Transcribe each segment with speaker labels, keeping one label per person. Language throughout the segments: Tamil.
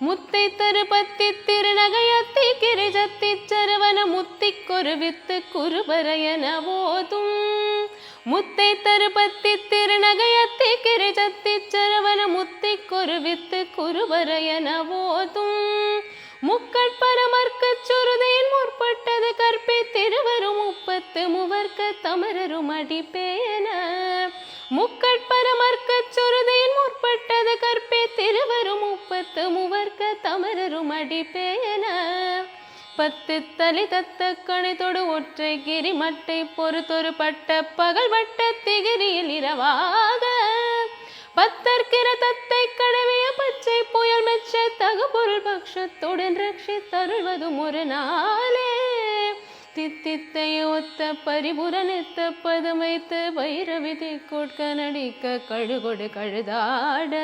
Speaker 1: முத்தை தருபத்தி திருநகையத்தி கிரிஜத்தி சரவண முத்திக்கொரு வித்து குருபரையன போதும். முத்தை தருபத்தி திருநகையத்தி கிரிஜத்தி சரவண முத்திக்கொரு வித்து குருபரையன போதும். முக்கட்பரமர்க்கு சுருதியின் முற்பட்டது கற்பி திருவரும் முப்பத்து முவர்க்க தமரரும் அடிப்பேன. முக்கட்பரமர்க்கு சுருதியின் முற்பட்டது கற்பி திருவரும் முப்பத்து முவர்க்க தமரரும் அடிப்பேன. பத்து தலை தத்த கணைத்தொடு ஒற்றை கிரி மட்டை பொறுத்தொரு பட்ட பகல் வட்ட திகிரியில் இரவாக பத்தற்கிற தத்தை கடவிய பச்சை புயல் மெச்ச தகு பொருள் பக்ஷத்துடன் ரட்சி தருள்வதும் ஒரு நாளே. தித்தித்தைய ஒத்த பரிபுரணித்த பதம் வைத்து வைரவிதி கொட்க நடிக்க கழுகொடு கழுதாட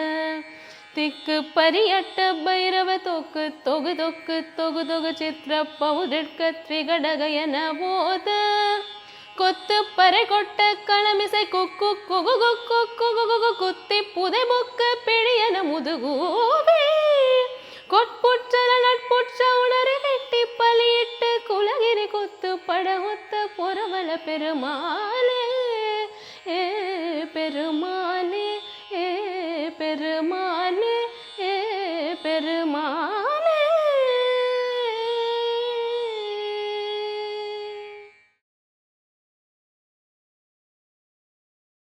Speaker 1: திக்கு பரியட்ட பைரவ தொக்கு தொகு தொக்கு தொகு தொகு சித்திர பௌதிற்க திரிகடகயன போத கொத்து பறை கொட்ட களமிசை குக்கு குகு குக்கு குகு குகு குத்தி புதை பொக்க பிழியன முதுகூவே கொட்புற்றல நட்புற்ற உணரை வெட்டி பலியிட்டு குலகிரி கொத்து பட ஒத்த பொறவல பெருமா.